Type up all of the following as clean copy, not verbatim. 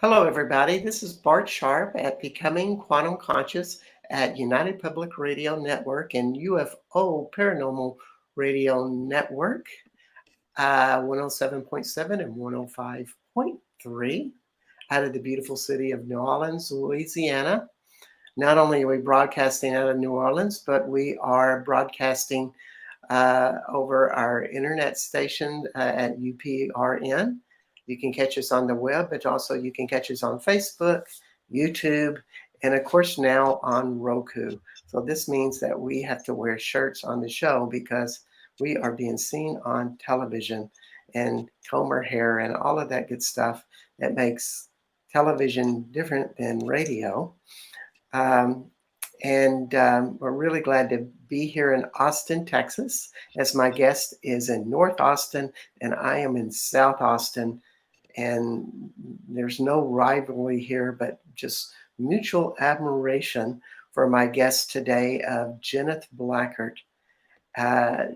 Hello, everybody. This is Bart Sharp at Becoming Quantum Conscious at United Public Radio Network and UFO Paranormal Radio Network, 107.7 and 105.3 out of the beautiful city of New Orleans, Louisiana. Not only are we broadcasting out of New Orleans, but we are broadcasting over our internet station at UPRN. You can catch us on the web, but also you can catch us on Facebook, YouTube, and of course now on Roku. So this means that we have to wear shirts on the show because we are being seen on television and comb our hair and all of that good stuff that makes television different than radio. We're really glad to be here in Austin, Texas, as my guest is in North Austin and I am in South Austin. And there's no rivalry here, but just mutual admiration for my guest today, Jeneth Blackert.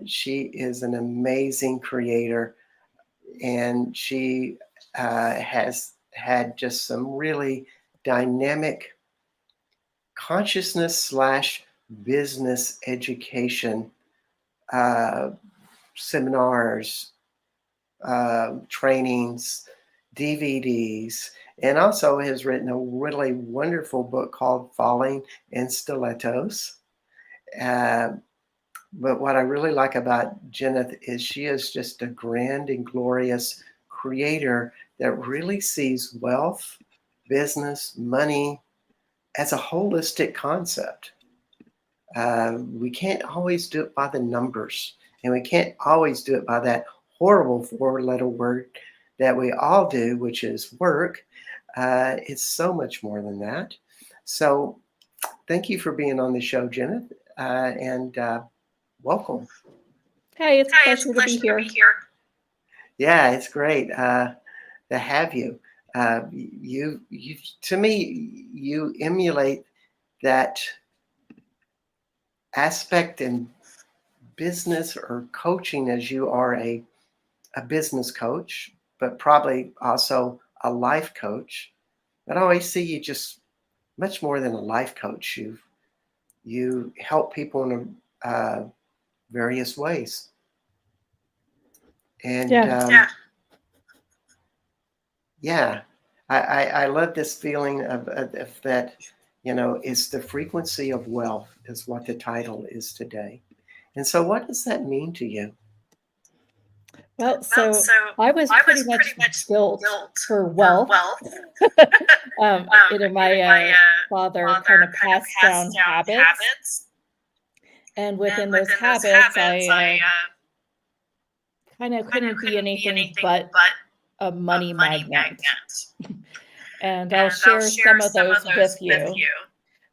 She is an amazing creator, and she has had just some really dynamic consciousness / business education seminars, trainings, DVDs, and also has written a really wonderful book called Falling in Stilettos. But what I really like about Jeneth is she is just a grand and glorious creator that really sees wealth, business, money as a holistic concept. We can't always do it by the numbers, and we can't always do it by that horrible four-letter word that we all do, which is work. It's so much more than that. So thank you for being on the show, Jeneth, and welcome. Hey, it's a pleasure to be here. Yeah, it's great to have you. You, to me, you emulate that aspect in business or coaching as you are a business coach, but probably also a life coach. But I always see you just much more than a life coach. You help people in various ways. And I love this feeling of that, it's the frequency of wealth is what the title is today. And so what does that mean to you? Well, so I was pretty much built for wealth. My father kind of passed down habits. And within those habits, I kind of couldn't be anything but a money magnet. And I'll share some of those with you.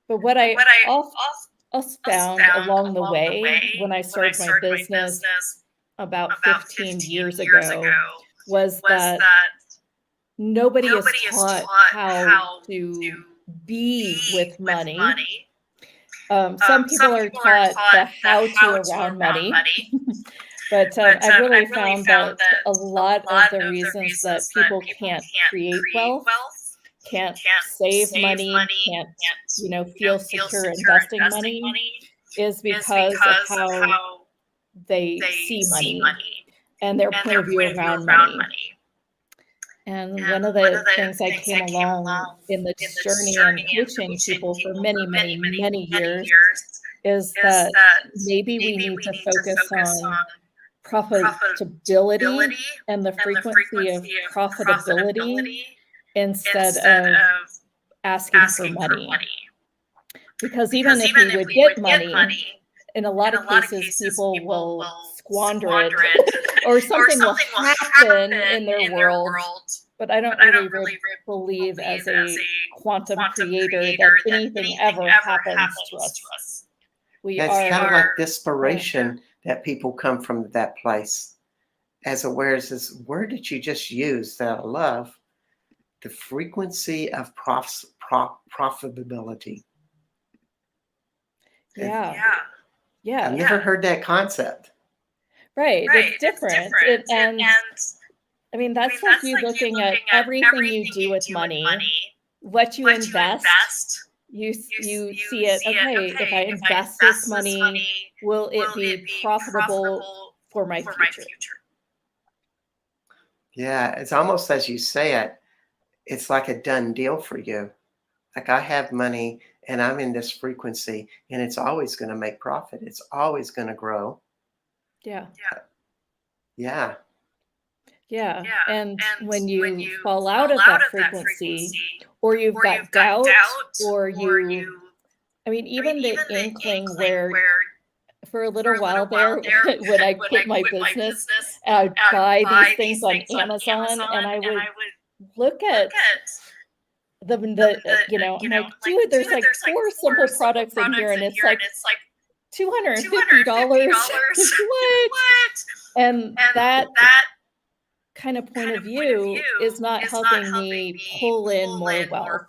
But what I also found along the way when I started my business about 15 years ago was that nobody is taught how to be with money. Some people are taught the how to around money. But I really found that a lot of the reasons that people can't create wealth, can't save money, can't feel secure investing money is because of how they see money and their point of view around money. And one of the things I came along in this journey and coaching people for many, many, many years is that maybe we need to focus on profitability and the frequency of profitability instead of asking for money. Because even if we would get money, in a lot of cases, people will squander it or something will happen in their world. But I don't really believe as a quantum creator that anything ever happens to us. It's kind of like desperation that people come from that place. As aware as this word that you just used that I love, the frequency of profitability. Yeah. I've never heard that concept. Right. It's different. And I mean, that's like you looking at everything you do with money, what you invest, you see it, okay, if I invest this money, will it be profitable for my future? Yeah, it's almost as you say it, it's like a done deal for you. Like I have money and I'm in this frequency and it's always going to make profit. It's always going to grow. Yeah. Yeah. Yeah. And when you fall out of that frequency, or you've got doubt, or I mean, even the inkling where for a little while there, when I quit my business, I'd buy these things on Amazon and I would look at I'm like, dude, there's like 4 simple products in here and it's like $250. What? And that kind of point of view is not helping me pull in more wealth.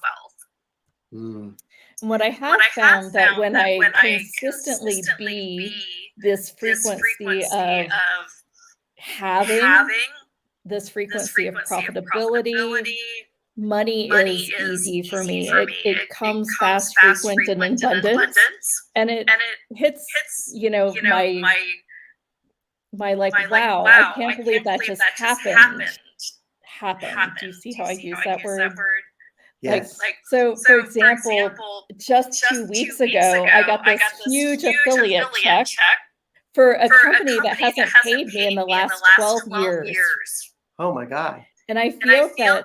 Mm. And what I have found that when I consistently be this frequency of having this frequency of profitability, money is easy for me. It comes fast, frequent, and in abundance. And it hits, my like, wow, I can't believe that just happened. Do you see how I use that word? Yes. So for example, just 2 weeks ago, I got this huge affiliate check for a company that hasn't paid me in the last 12 years. Oh my God. And I feel that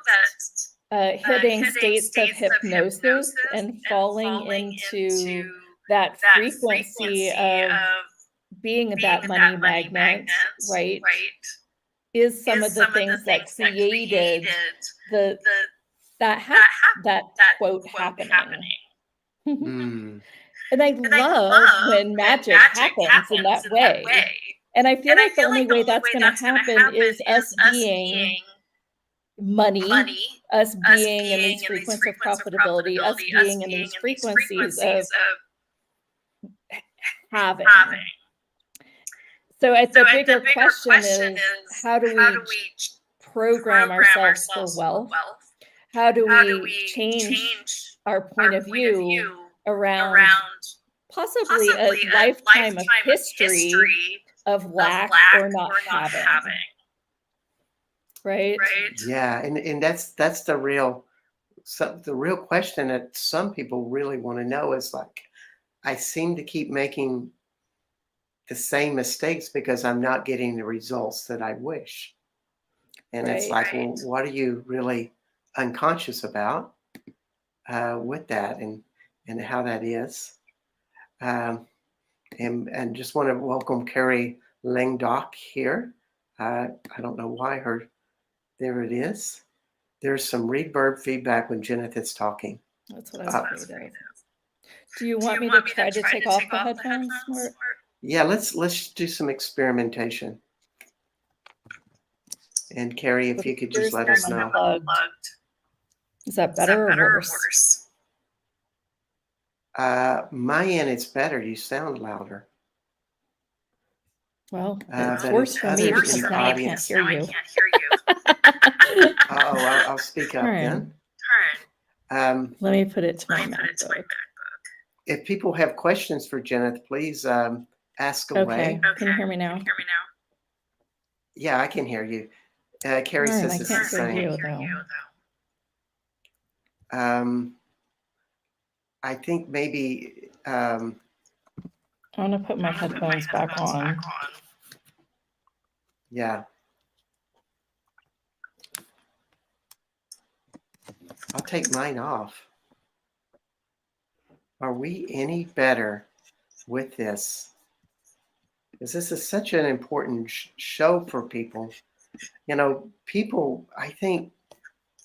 hitting states of hypnosis and falling into that frequency of being that money magnet, right, is some of the things that created that quote happening. Mm. And I love when magic happens in that way. And I feel like the only way that's going to happen is us being money, us being in these frequencies of profitability, us being in these frequencies of having. So the bigger question is, how do we program ourselves for wealth? How do we change our point of view around possibly a lifetime of history of lack or not having? Right? Yeah, and that's the real question that some people really want to know is like, I seem to keep making the same mistakes because I'm not getting the results that I wish. And it's like, well, what are you really unconscious about with that and how that is? And just want to welcome Carrie Langdock here. I don't know why there it is. There's some reverb feedback when Jeneth is talking. That's what I was afraid of. Do you want me to try to take off the headphones? Yeah, let's do some experimentation. And Carrie, if you could just let us know. Is that better or worse? My end, it's better. You sound louder. Well, it's worse for me because now I can't hear you. I'll speak up then. Let me put it to my MacBook. If people have questions for Jeneth, please ask away. Okay. Can you hear me now? Yeah, I can hear you. Carrie says it's the same. I can't hear you, though. I think maybe I want to put my headphones back on. Yeah. I'll take mine off. Are we any better with this? Because this is such an important show for people. People, I think,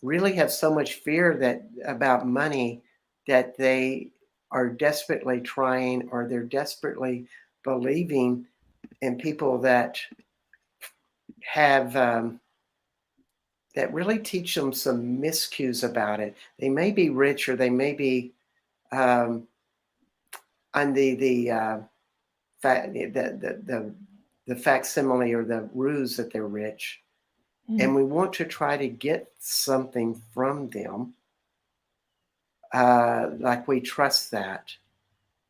really have so much fear about money that they are desperately trying, or they're desperately believing in people that have that really teach them some miscues about it. They may be rich, or they may be on the facsimile or the ruse that they're rich. and we want to try to get something from them, like we trust that.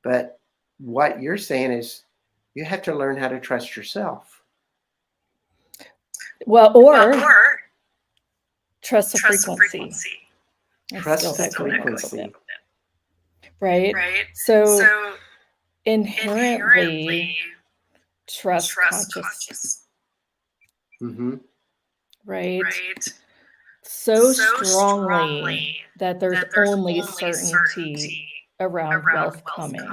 But what you're saying is you have to learn how to trust yourself. Well, or trust the frequency. Trust the frequency. Right? So inherently trust conscious. Mm-hmm. Right? So strongly that there's only certainty around wealth coming.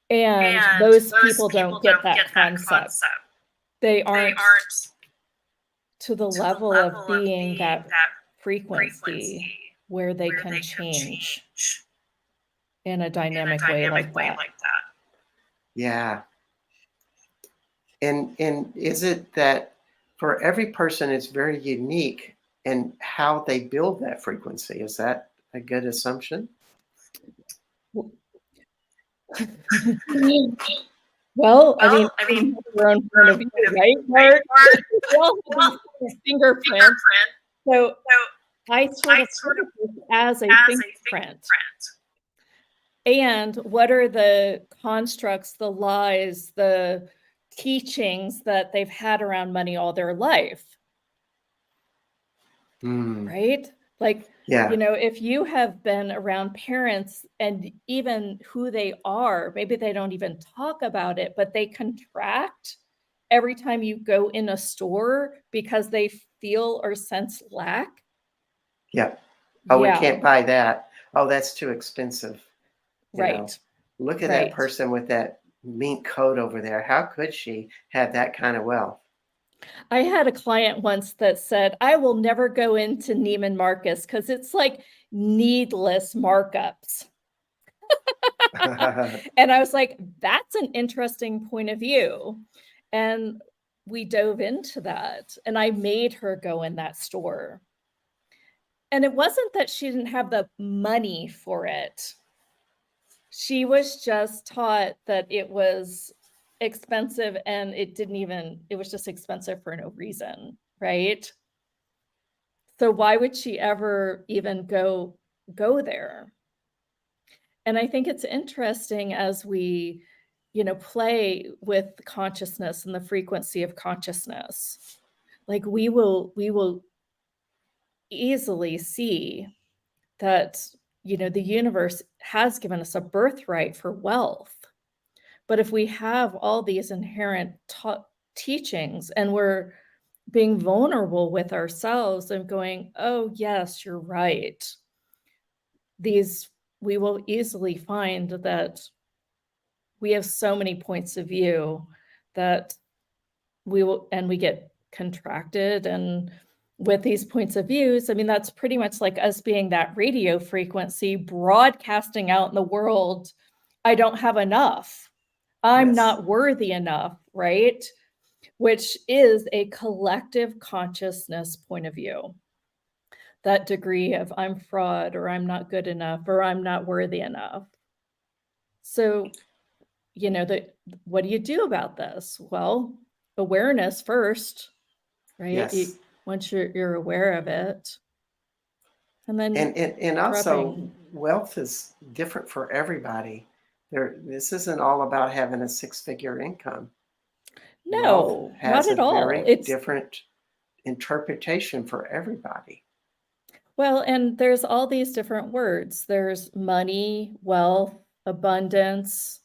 And those people don't get that concept. They aren't to the level of being that frequency where they can change in a dynamic way like that. Yeah. And is it that for every person it's very unique in how they build that frequency? Is that a good assumption? Well, I mean, your own point of view, right, Bart? We all have these fingerprints. So I sort of look at this as a fingerprint. And what are the constructs, the lies, the teachings that they've had around money all their life? Right? Like, Yeah. if you have been around parents and even who they are, maybe they don't even talk about it, but they contract every time you go in a store because they feel or sense lack. Yeah. Oh, we can't buy that. Oh, that's too expensive. Right. Look at that person with that mink coat over there. How could she have that kind of wealth? I had a client once that said, I will never go into Neiman Marcus because it's like needless markups. And I was like, that's an interesting point of view. And we dove into that, and I made her go in that store. And it wasn't that she didn't have the money for it. She was just taught that it was expensive, and it was just expensive for no reason, right? So why would she ever even go there? And I think it's interesting as we, play with consciousness and the frequency of consciousness. Like we will easily see that, the universe has given us a birthright for wealth. But if we have all these inherent teachings and we're being vulnerable with ourselves and going, oh, yes, you're right. We will easily find that we have so many points of view that we get contracted. And with these points of views, I mean, that's pretty much like us being that radio frequency broadcasting out in the world. I don't have enough. I'm not worthy enough, right? Which is a collective consciousness point of view. That degree of I'm fraud, or I'm not good enough, or I'm not worthy enough. So, what do you do about this? Well, awareness first, right? Yes. Once you're aware of it. And then and also wealth is different for everybody. This isn't all about having a 6-figure income. No, not at all. Very different interpretation for everybody. Well, and there's all these different words. There's money, wealth, abundance.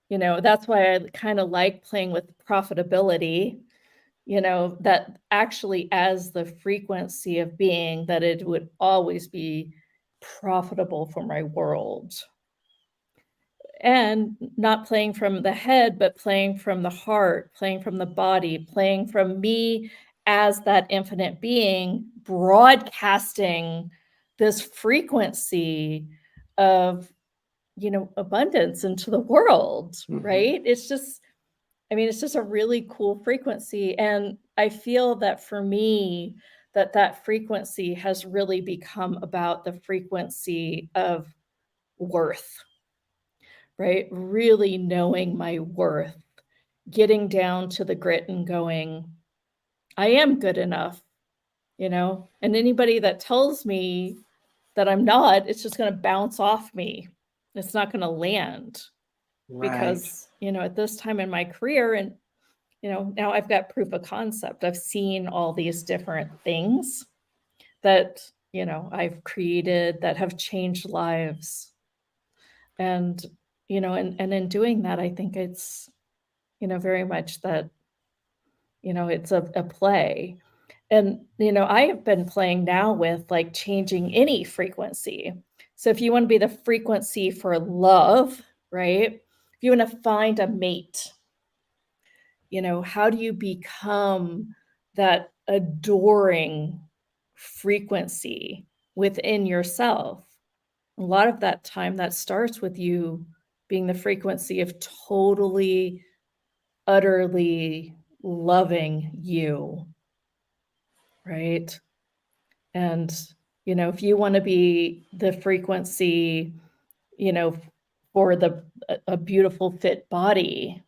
That's why I kind of like playing with profitability, that actually as the frequency of being, that it would always be profitable for my world. And not playing from the head, but playing from the heart, playing from the body, playing from me as that infinite being, broadcasting this frequency of, abundance into the world, right? It's just a really cool frequency. And I feel that for me, that frequency has really become about the frequency of worth. Right? Really knowing my worth getting down to the grit and going, I am good enough, you know? And anybody that tells me that I'm not, it's just going to bounce off me. It's not going to land Right. because, you know, at this time in my career, and, you know, now I've got proof of concept. I've seen all these different things that, you know, I've created that have changed lives. And, you know, and in doing that, I think it's, you know, very much that, you know, it's a play. And, you know, I have been playing now with like changing any frequency. So if you want to be the frequency for love, right? If you want to find a mate, you know, how do you become that adoring frequency within yourself? A lot of that time that starts with you being the frequency of totally, utterly loving you, right? And, you know, if you want to be the frequency, you know, for a beautiful fit body,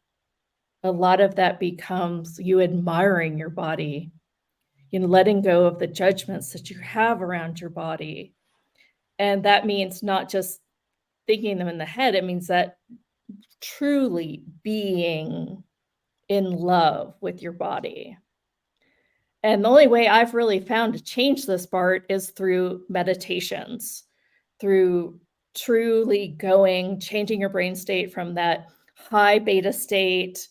a lot of that becomes you admiring your body, you know, letting go of the judgments that you have around your body. And that means not just thinking them in the head, it means that truly being in love with your body. And the only way I've really found to change this, Bart, is through meditations, through truly going, changing your brain state from that high beta state,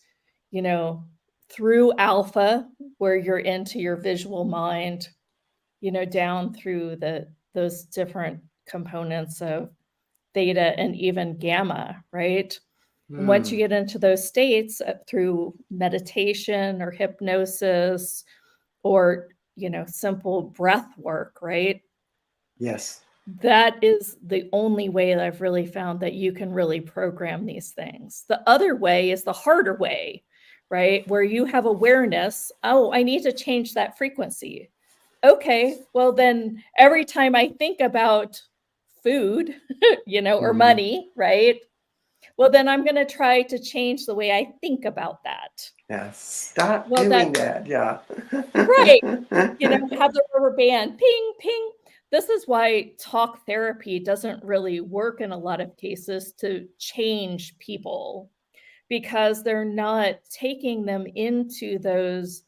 you know, through alpha, where you're into your visual mind, you know, down through those different components of theta and even gamma, right? And once you Hmm. get into those states through meditation or hypnosis or, you know, simple breath work, right? Yes. That is the only way that I've really found that you can really program these things. The other way is the harder way, right? Where you have awareness, oh, I need to change that frequency. Okay, well, then every time I think about food, you know, or Hmm. money, right? Well, then I'm going to try to change the way I think about that. Yeah. Stop Well, that, doing that. Yeah. right. You know, have the rubber band, ping, ping. This is why talk therapy doesn't really work in a lot of cases to change people because they're not taking them into those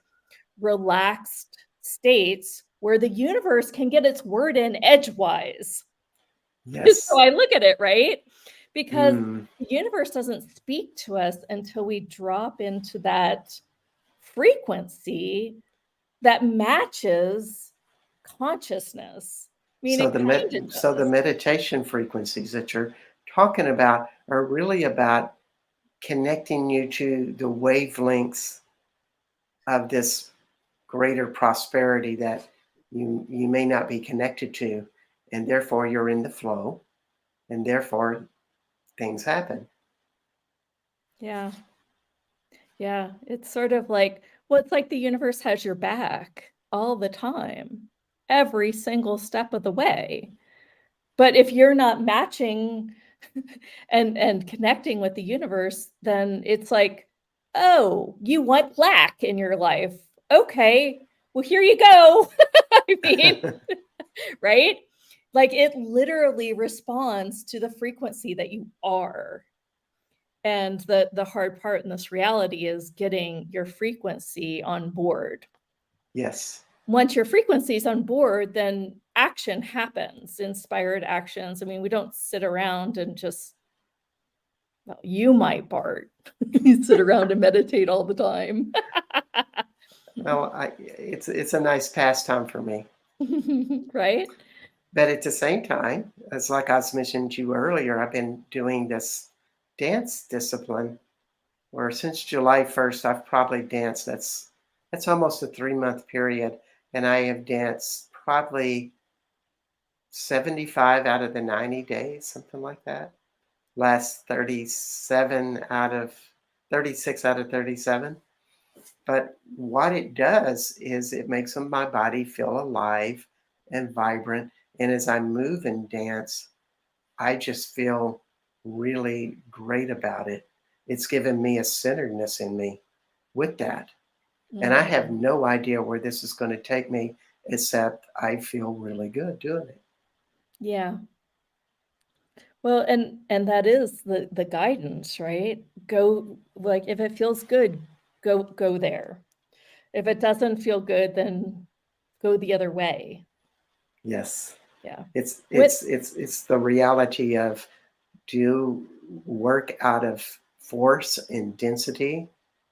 relaxed states where the universe can get its word in edgewise. So Yes. I look at it, right? Because Hmm. the universe doesn't speak to us until we drop into that frequency that matches consciousness. I mean, So it kind of the does. meditation frequencies that you're talking about are really about connecting you to the wavelengths of this greater prosperity that you may not be connected to, and therefore you're in the flow, and therefore things happen. Yeah. Yeah. It's sort of like, well, it's like the universe has your back all the time, every single step of the way. But if you're not matching and connecting with the universe, then it's like, oh, you want lack in your life. Okay, well, here you go. I mean, right? Like it literally responds to the frequency that you are. And the hard part in this reality is getting your frequency on board. Yes. Once your frequency is on board, then action happens, inspired actions. I mean, we don't sit around and just, well, you might, Bart. You sit around and meditate all the time. Well, it's a nice pastime for me. Right? But at the same time, it's like I was mentioning to you earlier, I've been doing this dance discipline where since July 1st, I've probably danced. That's almost a 3-month period. And I have danced probably 75 out of the 90 days, something like that. Last 36 out of 37. But what it does is it makes my body feel alive and vibrant. And as I move and dance, I just feel really great about it. It's given me a centeredness in me. with that. And I have no idea where this is going to take me, except I feel really good doing it. Yeah. Well, and that is the guidance, right? Go, like, if it feels good, go there. If it doesn't feel good, then go the other way. Yes. Yeah. It's the reality of, do you work out of force and density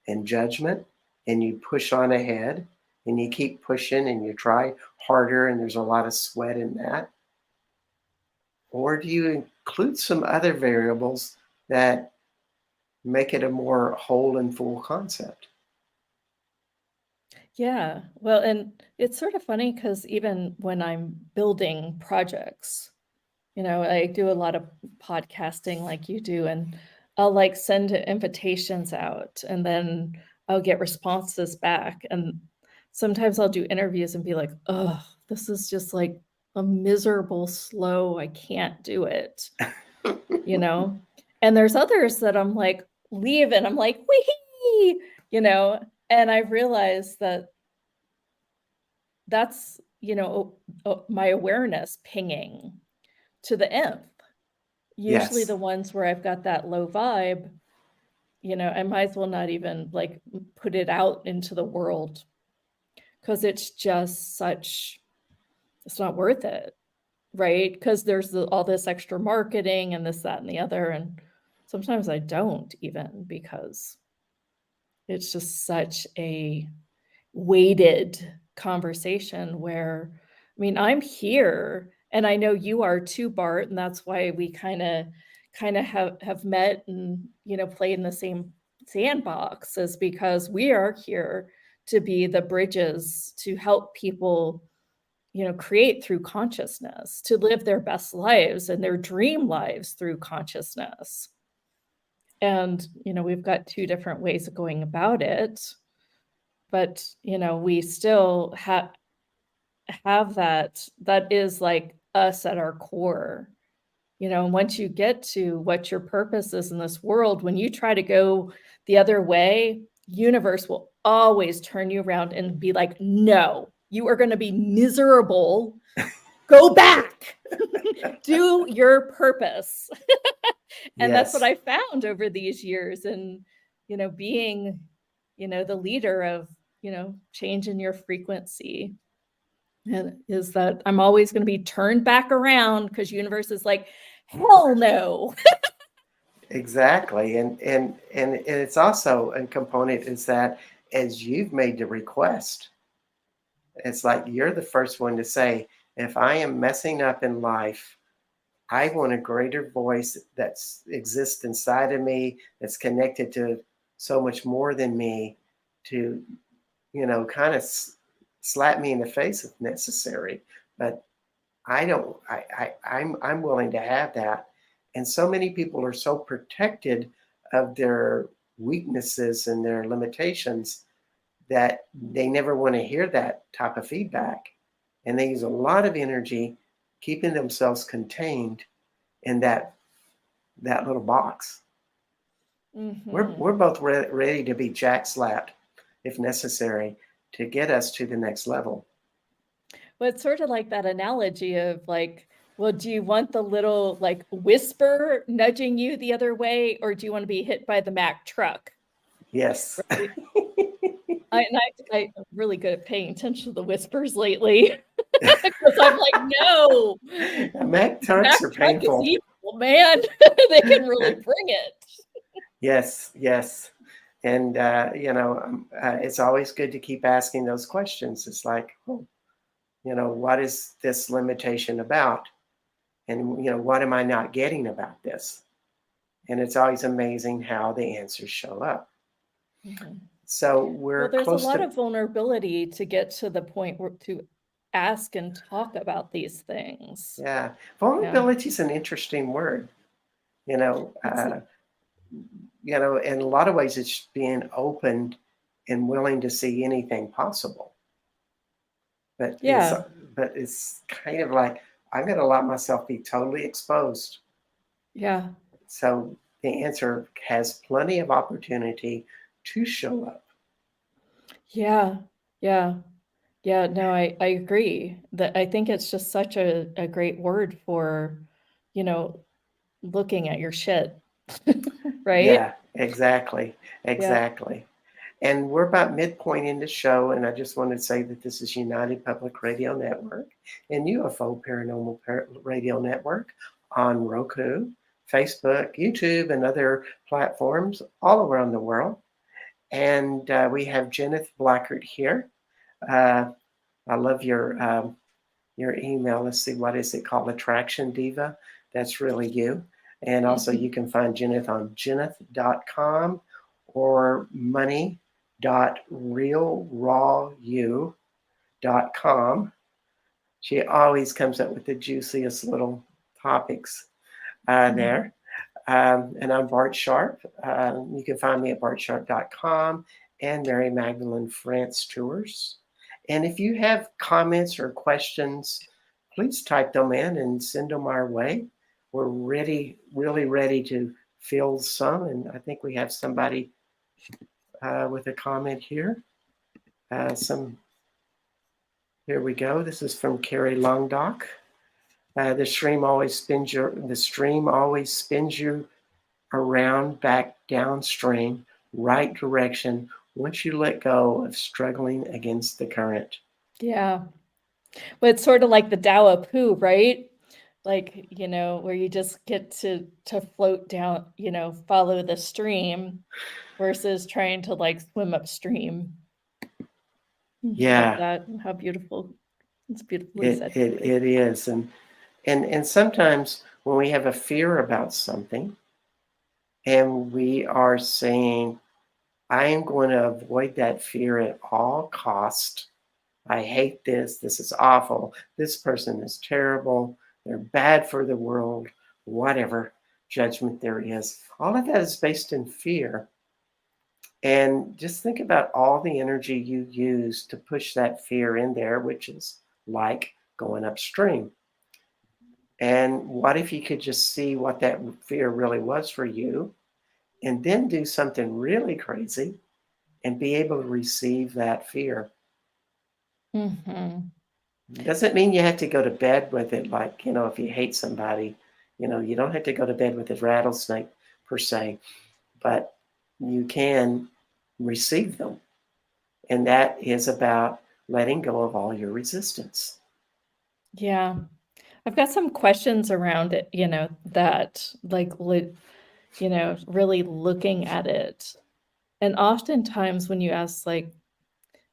and judgment, and you push on ahead and you keep pushing and you try harder and there's a lot of sweat in that? Or do you include some other variables that make it a more whole and full concept? Yeah. Well, and it's sort of funny because even when I'm building projects, I do a lot of podcasting like you do, and I'll like send invitations out and then I'll get responses back. And sometimes I'll do interviews and be like, oh, this is just like a miserable, slow, I can't do it, you know? And there's others that I'm like, leave, and I'm like, wee, and I realized that that's, my awareness pinging to the nth. Usually Yes, the ones where I've got that low vibe, I might as well not even like put it out into the world because it's just it's not worth it, right? Because there's all this extra marketing and this, that, and the other. And sometimes I don't even, because it's just such a weighted conversation where, I mean, I'm here and I know you are too, Bart, and that's why we kind of have met and, played in the same sandbox, is because we are here to be the bridges to help people, create through consciousness, to live their best lives and their dream lives through consciousness. And, we've got two different ways of going about it, but, we still have that is like us at our core. And once you get to what your purpose is in this world, when you try to go the other way, universe will always turn you around and be like, no, you are going to be miserable. Go back. Do your purpose. And that's what yes, I found over these years. And, being, the leader of, changing your frequency. And is that I'm always going to be turned back around because universe is like, hell no. exactly. And it's also a component is that as you've made the request, it's like you're the first one to say, if I am messing up in life, I want a greater voice that exists inside of me, that's connected to so much more than me, to, kind of slap me in the face if necessary. But I don't, I'm willing to have that. And so many people are so protected of their weaknesses and their limitations that they never want to hear that type of feedback. And they use a lot of energy keeping themselves contained in that little box. We're both ready to be jack slapped if necessary to get us to the next level. Well, it's sort of like that analogy of like, well, do you want the little like whisper nudging you the other way, or do you want to be hit by the Mack truck? Yes. Right? I'm really good at paying attention to the whispers lately because I'm like, no, Mack the Mack trucks are truck is painful. evil, man. They can really bring it. Yes, yes. And, it's always good to keep asking those questions. It's like, oh, what is this limitation about? And, what am I not getting about this? And it's always amazing how the answers show up. Mm-hmm. So Well, we're there's a close lot to, of vulnerability to get to the point where to ask and talk about these things. yeah. Yeah. Vulnerability is an interesting word, you know, It's uh, in a lot of ways, it's being open and willing to see anything possible. But it's yeah. but it's kind of like I'm going to let myself be totally exposed. Yeah. So the answer has plenty of opportunity to show up. Yeah. Yeah. Yeah, no, I agree. That I think it's just such a great word for, you know, looking at your shit. Right? Yeah, exactly, Yeah. exactly. And we're about midpoint in the show, and I just wanted to say that this is United Public Radio Network and UFO Paranormal Radio Network on Roku, Facebook, YouTube, and other platforms all around the world. And we have Jeneth Blackert here. Uh, I love your email. Let's see, what is it called? Attraction Diva. That's really you. And also, you can find Jeneth on jeneth.com or money.realrawyou.com. She always comes up with the juiciest little topics there. And I'm Bart Sharp. You can find me at bartsharp.com and Mary Magdalene France Tours. And if you have comments or questions, please type them in and send them our way. We're ready, really ready to field some. And I think we have somebody with a comment here. Here we go. This is from Carrie Longdock. The stream always spins you around back downstream, right direction, once you let go of struggling against the current. Yeah. But it's sort of like the Tao of Pooh, right? Like, where you just get to float down, follow the stream versus trying to like swim upstream. Yeah. Love that. How beautiful. It's beautifully said. It is. And sometimes when we have a fear about something and we are saying, I am going to avoid that fear at all cost. I hate this. This is awful. This person is terrible. They're bad for the world. Whatever judgment there is. All of that is based in fear. And just think about all the energy you use to push that fear in there, which is like going upstream. And what if you could just see what that fear really was for you and then do something really crazy and be able to receive that fear? Doesn't mean you have to go to bed with it. Like, if you hate somebody, you don't have to go to bed with a rattlesnake per se, but you can receive them. And that is about letting go of all your resistance. Yeah. I've got some questions around it, that like, really looking at it. And oftentimes when you ask, like,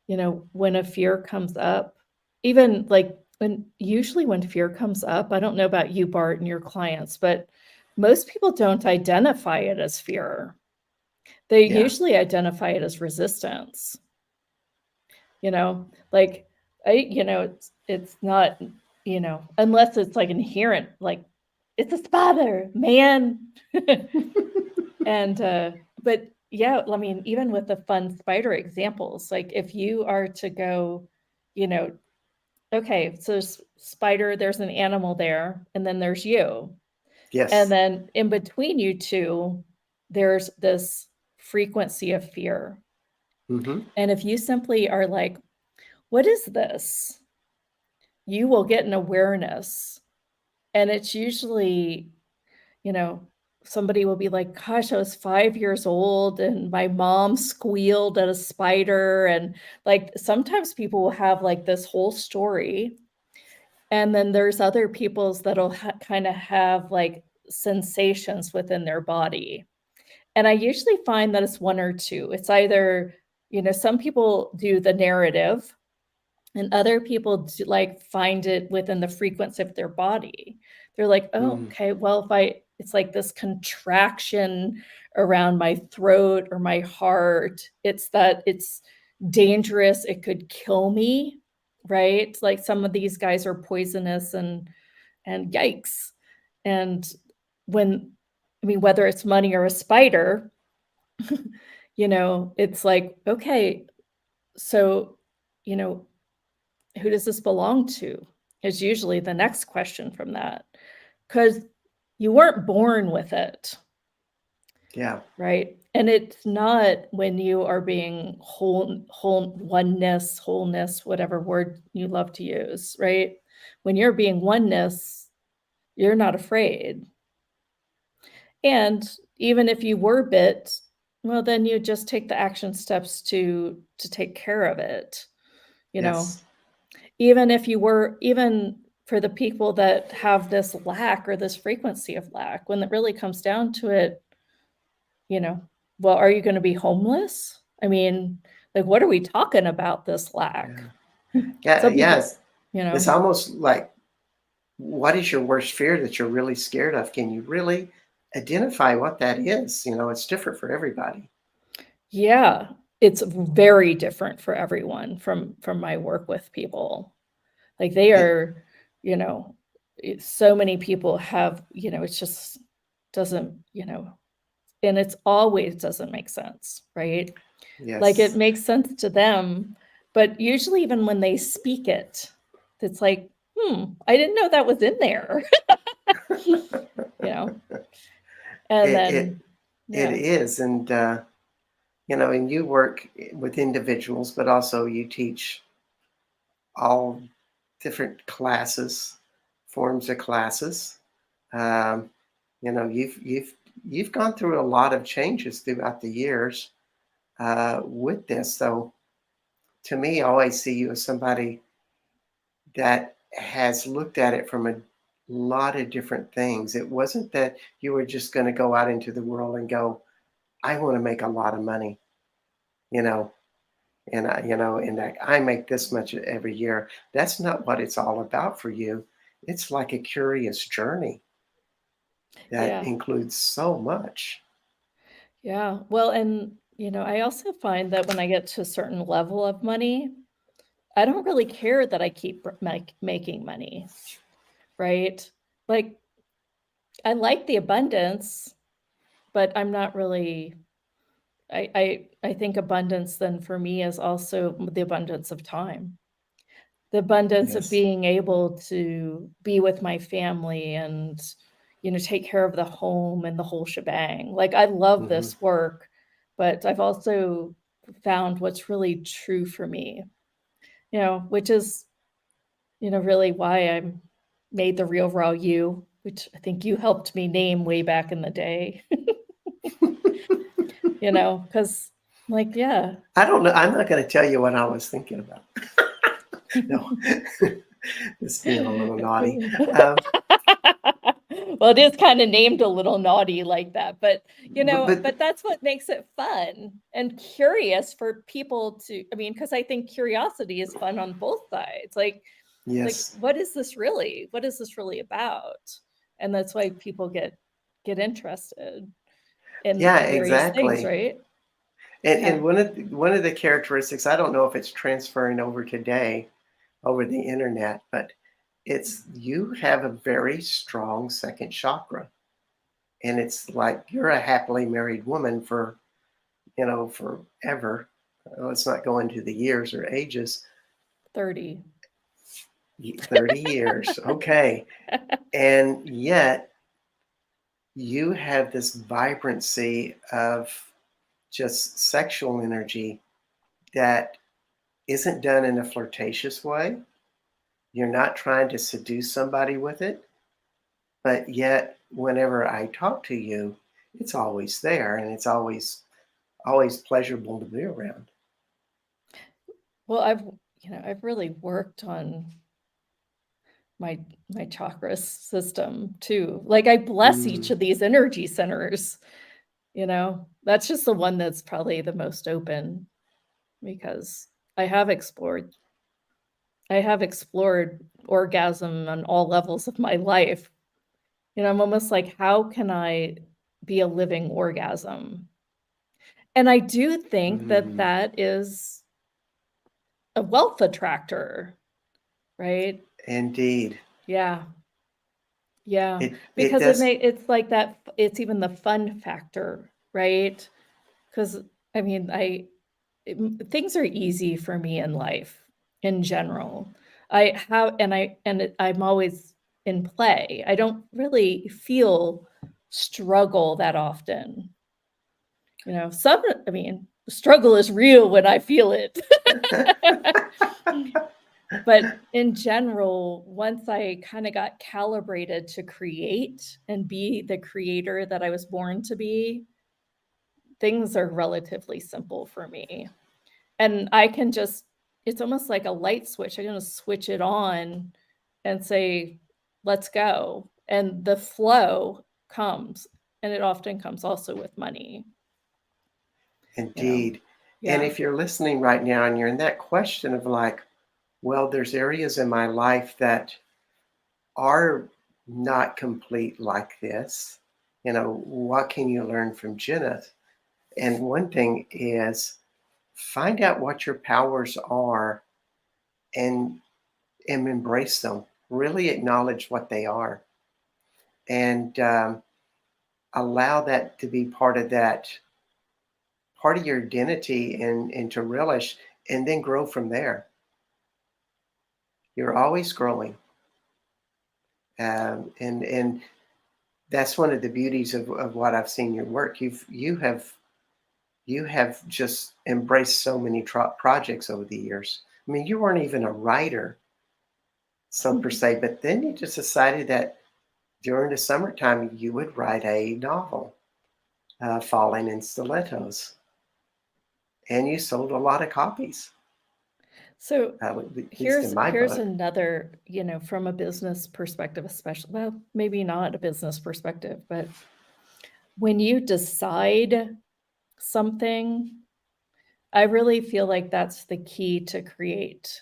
when a fear comes up, even like usually when fear comes up, I don't know about you, Bart, and your clients, but most people don't identify it as fear. They usually identify it as resistance. Like it's not, unless it's like inherent, like it's a spider, man. And but yeah, I mean, even with the fun spider examples, like if you are to go, okay, so spider, there's an animal there, and then there's you. Yes. And then in between you two, there's this frequency of fear. And if you simply are like, what is this? You will get an awareness. And it's usually, somebody will be like, gosh, I was 5 years old and my mom squealed at a spider. And like sometimes people will have like this whole story. And then there's other people's that'll kind of have like sensations within their body. And I usually find that it's one or two. It's either, some people do the narrative and other people like find it within the frequency of their body. They're like, oh, okay, well, it's like this contraction around my throat or my heart. It's that it's dangerous. It could kill me, right? Like some of these guys are poisonous and yikes. And whether it's money or a spider, it's like, okay, so, who does this belong to? Is usually the next question from that. Because you weren't born with it. Yeah. Right? And it's not when you are being wholeness, whatever word you love to use, right? When you're being oneness, you're not afraid. And even if you were bit, well, then you just take the action steps to take care of it. You know, Yes. even if you were, even for the people that have this lack or this frequency of lack, when it really comes down to it, well, are you going to be homeless? I mean, like, what are we talking about, this lack? Yeah. Some people, Yes. It's almost like, what is your worst fear that you're really scared of? Can you really identify what that is? It's different for everybody. yeah, it's very different for everyone from my work with people. Like, they It, are, so many people have, it just doesn't, and it's always doesn't make sense, right? Like, it yes. makes sense to them, but usually even when they speak it, it's like, I didn't know that was in there. And It it then, it yeah, is, and you work with individuals, but also you teach all different classes, forms of classes. Um, you've gone through a lot of changes throughout the years with this. So to me, I always see you as somebody that has looked at it from a lot of different things. It wasn't that you were just going to go out into the world and go, I want to make a lot of money, you know, and I make this much every year. That's not what it's all about for you. It's like a curious journey that yeah, includes so much. yeah. Well, and I also find that when I get to a certain level of money, I don't really care that I keep making money, right? Like, I like the abundance, but I'm not really. I think abundance then for me is also the abundance of time, the abundance of Yes. being able to be with my family and take care of the home and the whole shebang. Like, I love Hmm. this work, but I've also found what's really true for me, which is really why I'm made the Real Raw You, which I think you helped me name way back in the day. Because, like, yeah. I don't know. I'm not going to tell you what I was thinking about. No, it's being a little naughty. Well, it is kind of named a little naughty like that, but But that's what makes it fun and curious for people to, I mean, because I think curiosity is fun on both sides. Like, yes, what is this really? What is this really about? And that's why people get interested in yeah, various things, exactly. right? And Yeah. one of the characteristics, I don't know if it's transferring over today over the internet, but it's you have a very strong second chakra. And it's like you're a happily married woman for, forever. Let's not go into the years or ages. 30. 30 years. Okay. And yet you have this vibrancy of just sexual energy that isn't done in a flirtatious way. You're not trying to seduce somebody with it, but yet whenever I talk to you, it's always there and it's always pleasurable to be around. Well, I've really worked on my chakra system too. Like, I bless each Mm, of these energy centers, That's just the one that's probably the most open because I have explored I have explored orgasm on all levels of my life. I'm almost like, how can I be a living orgasm? And I do think that mm, that is a wealth attractor, right? indeed. Yeah. Yeah, It because does. it's like that, it's even the fun factor, right? Because I mean, things are easy for me in life in general. I have, I'm always in play. I don't really feel struggle that often. Struggle is real when I feel it. But in general, once I kind of got calibrated to create and be the creator that I was born to be, things are relatively simple for me. And I can it's almost like a light switch. I'm going to switch it on and say, let's go. And the flow comes, and it often comes also with money. Indeed. Yeah. And if you're listening right now and you're in that question of like, well, there's areas in my life that are not complete like this, what can you learn from Jeneth? And one thing is find out what your powers are and embrace them. Really acknowledge what they are, and allow that to be part of your identity, and to relish, and then grow from there. You're always growing, and that's one of the beauties of what I've seen your work. You have just embraced so many projects over the years. I mean, you weren't even a writer, so per se, but then you just decided that during the summertime you would write a novel, Falling in Stilettos, and you sold a lot of copies. So here's another, from a business perspective, especially, well, maybe not a business perspective, but when you decide something, I really feel like that's the key to create,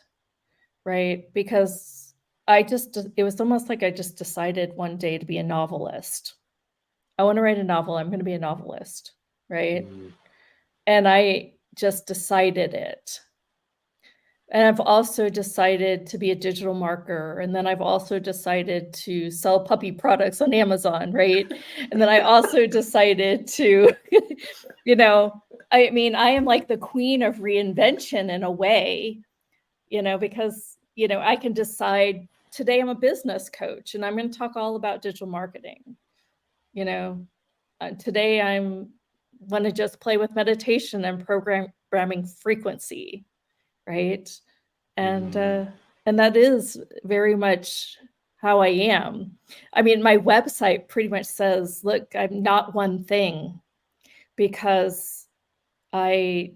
right? Because it was almost like I just decided one day to be a novelist. I want to write a novel. I'm going to be a novelist, right? And I just decided it. And I've also decided to be a digital marketer. And then I've also decided to sell puppy products on Amazon, right? And then I also decided to, I am like the queen of reinvention in a way, because, I can decide today I'm a business coach and I'm going to talk all about digital marketing. Today I'm want to just play with meditation and programming frequency, right? And that is very much how I am. My website pretty much says, look, I'm not one thing, because I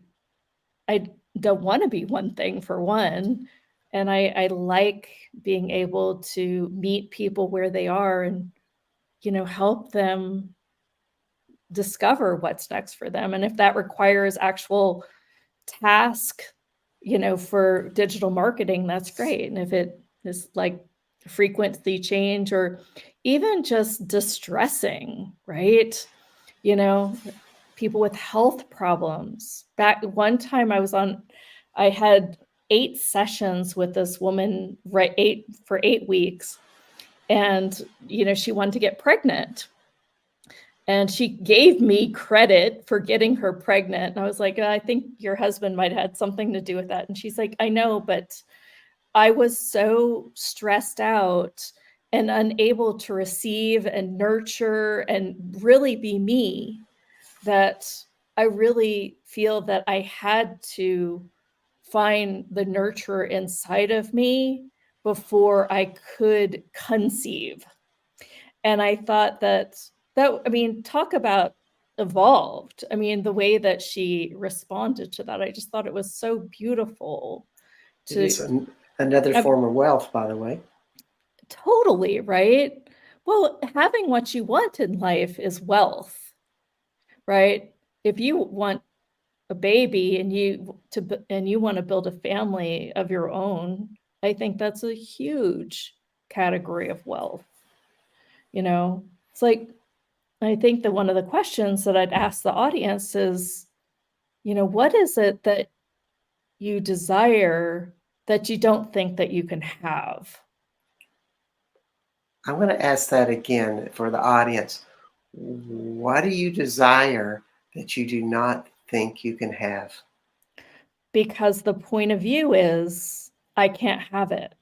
don't want to be one thing, for one. And I like being able to meet people where they are and, help them discover what's next for them. And if that requires actual task, for digital marketing, that's great. And if it is like frequency change or even just distressing, right? People with health problems. Back one time I had 8 sessions with this woman, for 8 weeks. And, she wanted to get pregnant. And she gave me credit for getting her pregnant. And I was like, I think your husband might have had something to do with that. And she's like, I know, but I was so stressed out and unable to receive and nurture and really be me, that I really feel that I had to find the nurturer inside of me before I could conceive. And I thought that, talk about evolved. The way that she responded to that, I just thought it was so beautiful. It is another form of wealth, by the way. Totally, right? Well, having what you want in life is wealth, right? If you want a baby and you want to build a family of your own, I think that's a huge category of wealth. It's like, I think that one of the questions that I'd ask the audience is, what is it that you desire that you don't think that you can have? I'm going to ask that again for the audience. What do you desire that you do not think you can have? Because the point of view is, I can't have it.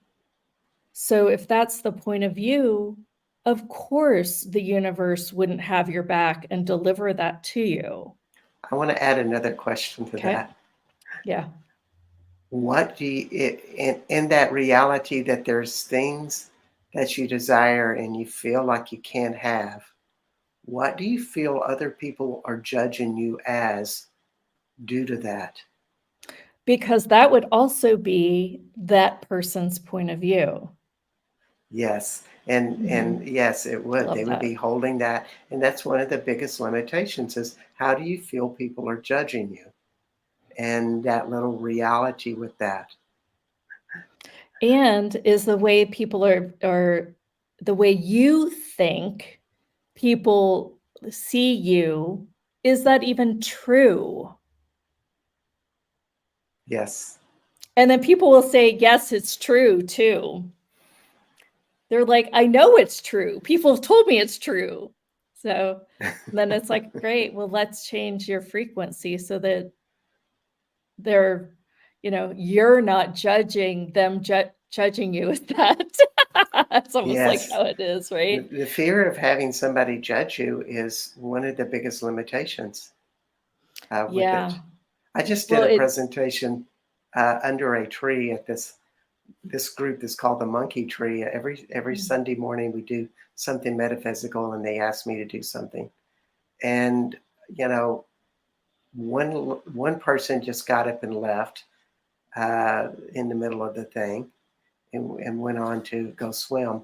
So if that's the point of view, of course the universe wouldn't have your back and deliver that to you. I want to add another question to Okay. that. Yeah. What do you, in that reality that there's things that you desire and you feel like you can't have, what do you feel other people are judging you as due to that? Because that would also be that person's point of view. Yes. And yes, it would. Love They would that. be holding that. And that's one of the biggest limitations is how do you feel people are judging you? And that little reality with that. And is the way people are the way you think people see you, is that even true? Yes. And then people will say, yes, it's true too. They're like, I know it's true. People have told me it's true. So then it's like, great, well, let's change your frequency so that they're, you're not judging them, judging you as that. It's almost like Yes. how it is, right? The fear of having somebody judge you is one of the biggest limitations with it. Yeah. I just did Well, a presentation under a tree at this group that's called the Monkey Tree. Every Sunday morning we do something metaphysical, and they asked me to do something. And you know, one person just got up and left in the middle of the thing, and went on to go swim.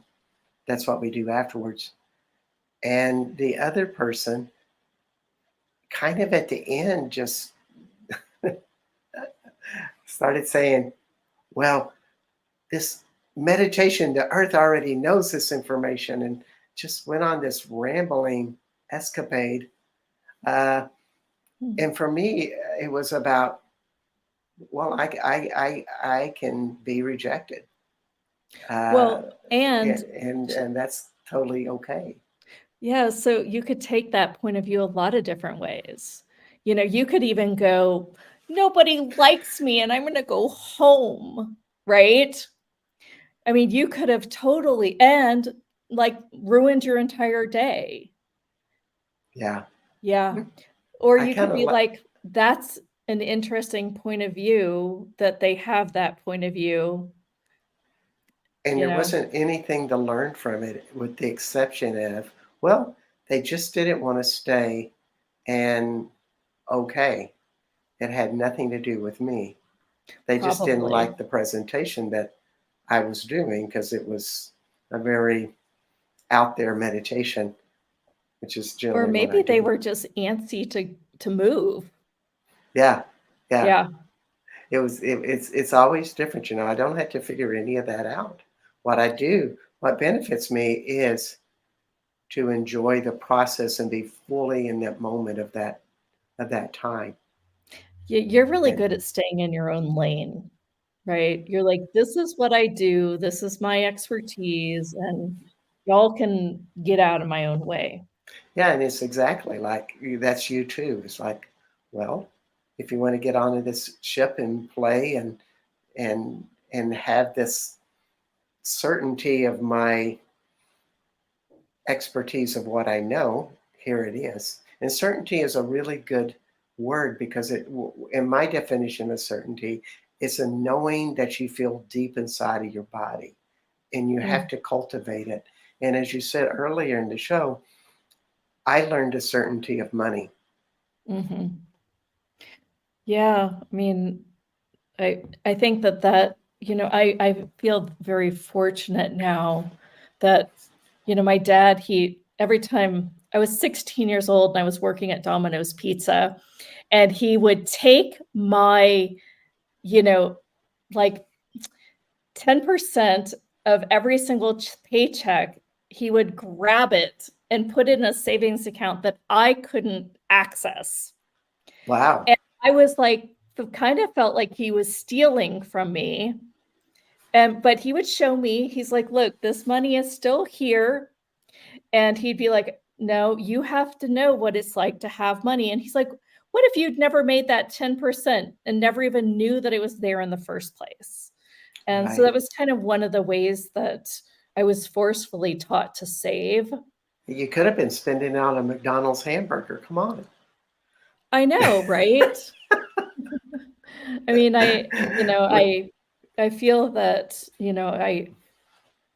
That's what we do afterwards. And the other person, kind of at the end, just started saying, "Well, this meditation, the earth already knows this information," and just went on this rambling escapade. Uh, and for me, it was about, well, I can be rejected, well, and that's totally okay. yeah, so you could take that point of view a lot of different ways. You could even go, nobody likes me and I'm going to go home, right? I mean, you could have totally, and like ruined your entire day. Yeah, Yeah. Or I you kind could of be like, that's an interesting point of view that they have that point of view, and you there know. wasn't anything to learn from it, with the exception of, well, they just didn't want to stay, and okay, it had nothing to do with me. They just didn't Probably. like the presentation that I was doing because it was a very out there meditation, which is Or generally what I maybe they do. were just antsy to move. Yeah, yeah. Yeah. It's always different, I don't have to figure any of that out. What I do, what benefits me is to enjoy the process and be fully in that moment of that time. You're really And good at staying in your own lane, right? You're like, this is what I do, this is my expertise, and y'all can get out of my own way. yeah, and it's exactly like that's you too. It's like, well, if you want to get onto this ship and play and and have this certainty of my expertise of what I know, here it is. And certainty is a really good word because in my definition of certainty, it's a knowing that you feel deep inside of your body, and you have Mm, to cultivate it. And as you said earlier in the show, I learned a certainty of money. mhm. Yeah, I mean, I think that, I feel very fortunate now that, my dad, every time I was 16 years old and I was working at Domino's Pizza, and he would take my, you know, like 10% of every single paycheck, he would grab it and put it in a savings account that I couldn't access. Wow. And I was like, kind of felt like he was stealing from me. But he would show me, he's like, look, this money is still here. And he'd be like, no, you have to know what it's like to have money. And he's like, what if you'd never made that 10% and never even knew that it was there in the first place? And so Right. that was kind of one of the ways that I was forcefully taught to save. You could have been spending it on a McDonald's hamburger. Come on. I know, right? I mean, But I feel that,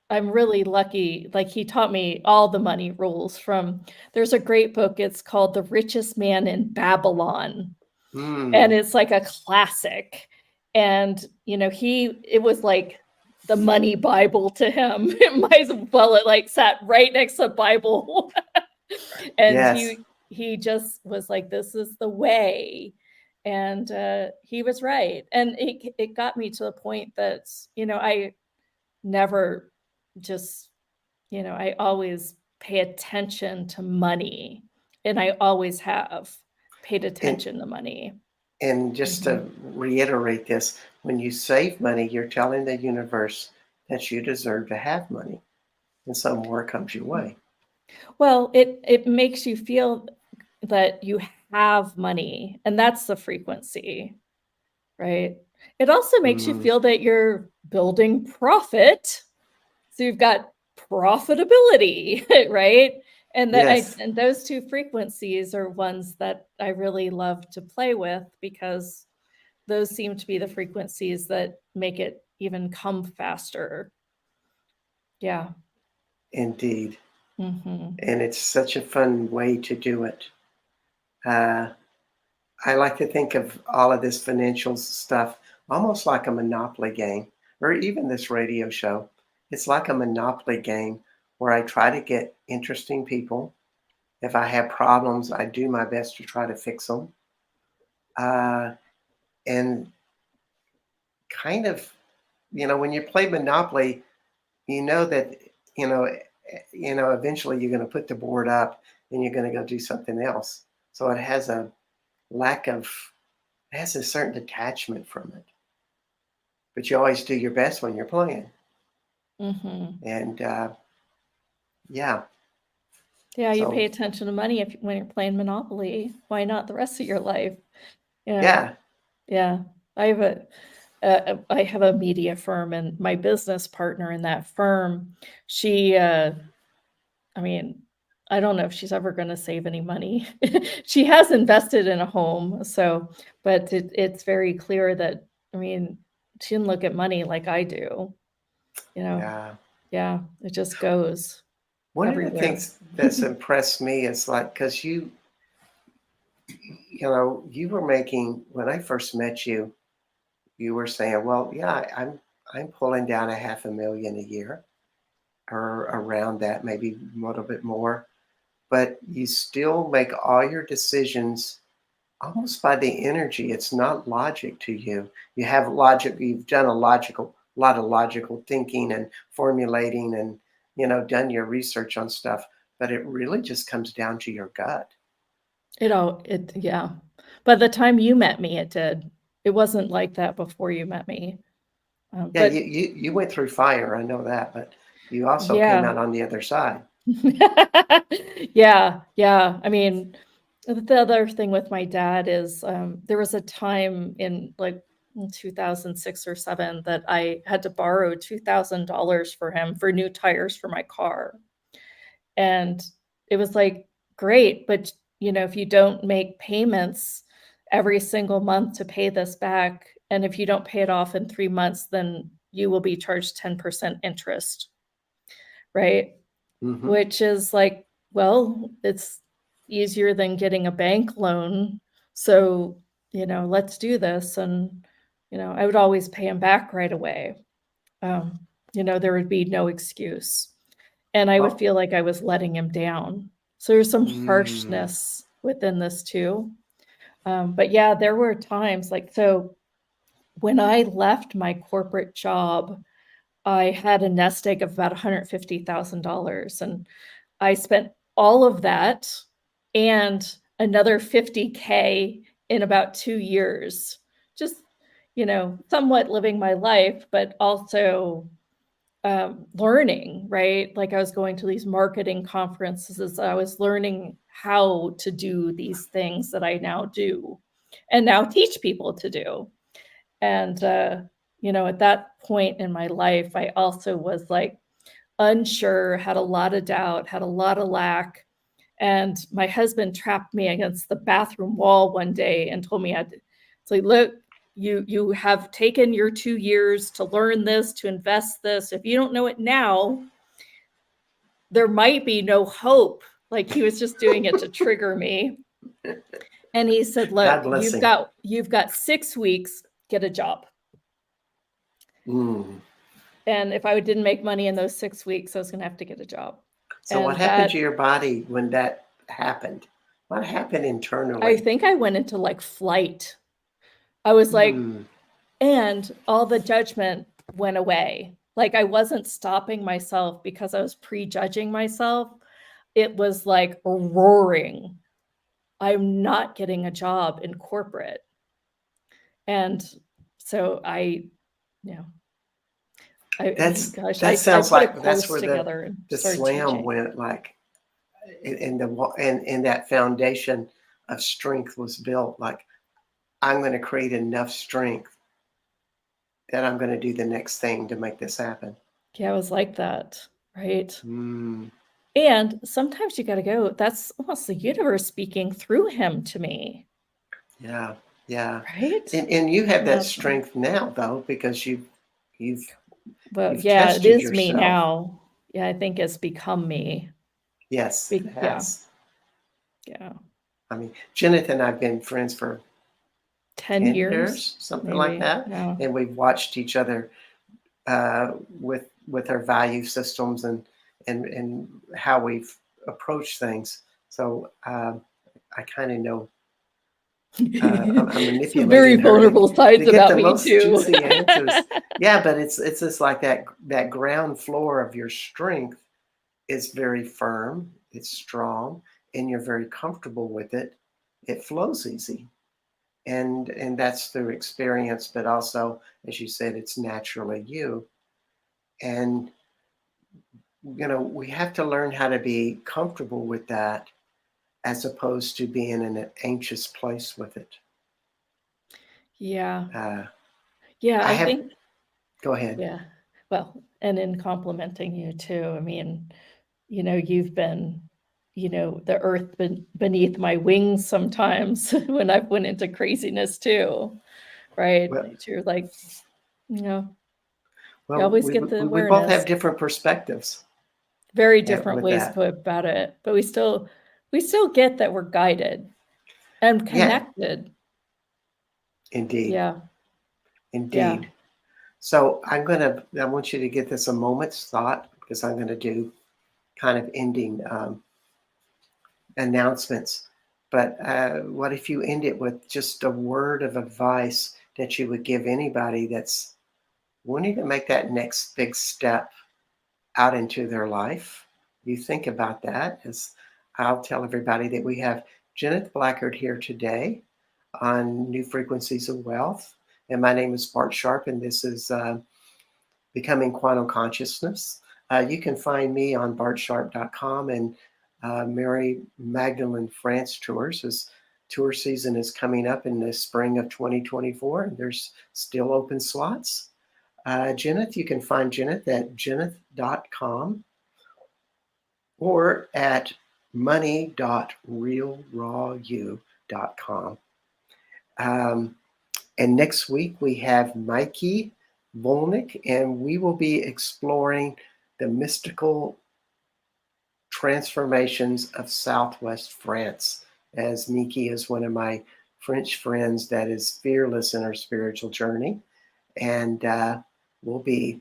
I'm really lucky, like, he taught me all the money rules from there's a great book, it's called The Richest Man in Babylon, and mm, it's like a classic, and, it was like the money Bible to him. It might as well it, like, sat right next to the Bible, and yes, he just was like, "This is the way," and, he was right, and it got me to the point that, I never just I always pay attention to money, and I always have paid and attention to money. just Mhm. to reiterate this, when you save money, you're telling the universe that you deserve to have money, and some more comes your way. Well, it makes you feel that you have money, and that's the frequency, right? It also makes you Mm, feel that you're building profit, so you've got profitability, right? yes, And those 2 frequencies are ones that I really love to play with because those seem to be the frequencies that make it even come faster. Yeah. indeed. Mhm. And it's such a fun way to do it. Uh, I like to think of all of this financial stuff almost like a monopoly game, or even this radio show. It's like a monopoly game where I try to get interesting people. If I have problems, I do my best to try to fix them. Uh, and kind of, when you play Monopoly, you know that, you know, eventually you're going to put the board up and you're going to go do something else. So it has a lack of, it has a certain detachment from it. But you always do your best when you're playing. Mhm. And yeah, Yeah, you pay so attention to money if when you're playing Monopoly. Why not the rest of your life? Yeah. yeah, Yeah. I have I have a media firm, and my business partner in that firm, she, I mean, I don't know if she's ever gonna save any money. She has invested in a home, so but it's very clear that, I mean, she didn't look at money like I do, you know? yeah. Yeah, it just goes One of the everywhere. things that's impressed me is like, because you were making, when I first met you, you were saying, well, yeah, I'm pulling down a half a million a year or around that, maybe a little bit more. But you still make all your decisions almost by the energy. It's not logic to you. You have logic. You've done a lot of logical thinking and formulating, and done your research on stuff. But it really just comes down to your gut. Yeah. By the time you met me, it did. It wasn't like that before you met me. Yeah, you But you you went through fire. I know that, but you also came yeah. out on the other side. Yeah, yeah. I mean, the other thing with my dad is, there was a time in, like, in 2006 or 7 that I had to borrow $2,000 for him for new tires for my car, and it was like, "Great, but, if you don't make payments every single month to pay this back, and if you don't pay it off in 3 months, then you will be charged 10% interest," right? Hmm. Which is like, well, it's easier than getting a bank loan, so, let's do this, and, I would always pay him back right away. Um, there would be no excuse, and I would Oh, feel like I was letting him down. So there's some mm, harshness within this too. But yeah, there were times like so when I left my corporate job, I had a nest egg of about $150,000, and I spent all of that and another 50K in about 2 years. Just, somewhat living my life, but also, learning, right? Like, I was going to these marketing conferences, I was learning how to do these things that I now do and now teach people to do. And, at that point in my life, I also was, like, unsure, had a lot of doubt, had a lot of lack, And my husband trapped me against the bathroom wall one day and told me, it's like, look, you have taken your 2 years to learn this, to invest this. If you don't know it now, there might be no hope. Like, he was just doing it to trigger me. And he said, look, you've got 6 weeks, get a job. Mm. And if I didn't make money in those 6 weeks, I was going to have to get a job. So what happened to your body when that happened? What happened internally? I think I went into like flight. I was like, and all the judgment went away. Like, I wasn't stopping myself because I was prejudging myself. It was like roaring. I'm not getting a job in corporate. And so that sounds like that's where the slam went, like, and that foundation of strength was built. Like, I'm going to create enough strength that I'm going to do the next thing to make this happen. Yeah, it was like that, right? And sometimes you got to go. That's almost the universe speaking through him to me. Yeah, yeah. Right. And you have that strength now, though, because you've it is yourself. Me now. Yeah, I think it's become me. Yes, it has. Yeah. I mean, Jeneth and I've been friends for 10 years, something maybe. Like that. Yeah. And we've watched each other with our value systems and how we've approached things. So I kind of know. I'm manipulating some very vulnerable sides about me too. Juicy answers. Yeah, but it's just like that ground floor of your strength is very firm, it's strong, and you're very comfortable with it. It flows easy. And that's through experience, but also, as you said, it's naturally you. And we have to learn how to be comfortable with that as opposed to being in an anxious place with it. Yeah. I think. Go ahead. Yeah. Well, and in complimenting you too. I mean, you've been, the earth beneath my wings sometimes when I've went into craziness too. Right. Well, you're like, you always get the awareness. We both have different perspectives. Very different ways to go about it. But we still get that we're guided and connected. Yeah. Indeed. Yeah. Indeed. Yeah. So I want you to get this a moment's thought, because I'm going to do kind of ending announcements. But what if you end it with just a word of advice that you would give anybody that's wanting to make that next big step out into their life? You think about that. As I'll tell everybody that we have Jeneth Blackert here today on New Frequencies of Wealth. And my name is Bart Sharp, and this is Becoming Quantum Consciousness. You can find me on bartsharp.com, and Mary Magdalene France Tours. His tour season is coming up in the spring of 2024, and there's still open slots. Jeneth, you can find Jeneth at jeneth.com or at money.realrawyou.com. And next week we have Mikey Volnick, and we will be exploring the mystical transformations of Southwest France, as Miki is one of my French friends that is fearless in her spiritual journey. And we'll be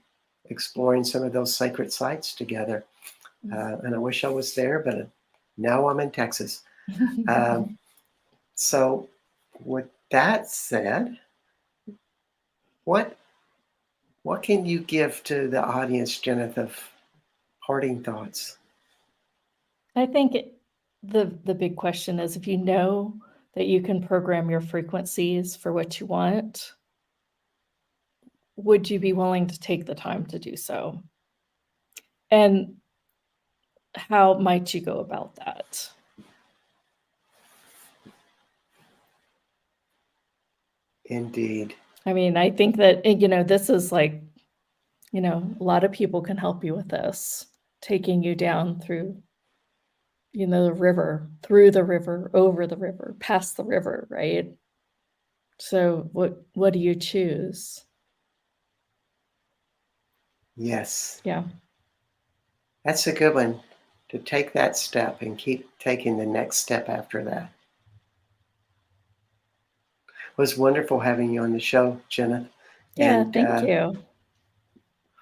exploring some of those sacred sites together. And I wish I was there, but now I'm in Texas. So with that said, what can you give to the audience, Jeneth, of parting thoughts? I think the big question is, if you know that you can program your frequencies for what you want, would you be willing to take the time to do so? And how might you go about that? Indeed. I mean, I think that, this is like, a lot of people can help you with this, taking you down through the river, through the river, over the river, past the river, right? So what do you choose? Yes. Yeah. That's a good one, to take that step and keep taking the next step after that. It was wonderful having you on the show, Jeneth, Yeah, and thank you.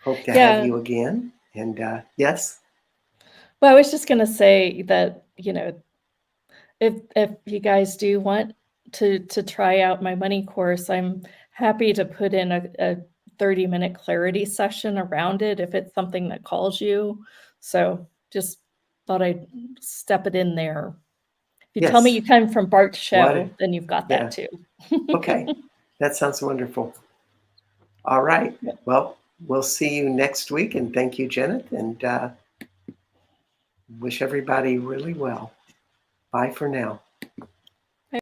hope to have Yeah. you again. And yes, Well, I was just gonna say that, if you guys do want to try out my money course, I'm happy to put in a 30-minute clarity session around it if it's something that calls you. So just thought I'd step it in there. If you tell me yes. you come from Bart's What? show, then you've got that Yeah. too. Okay. That sounds wonderful. All right. Yeah. Well, we'll see you next week. And thank you, Jeneth. And wish everybody really well. Bye for now.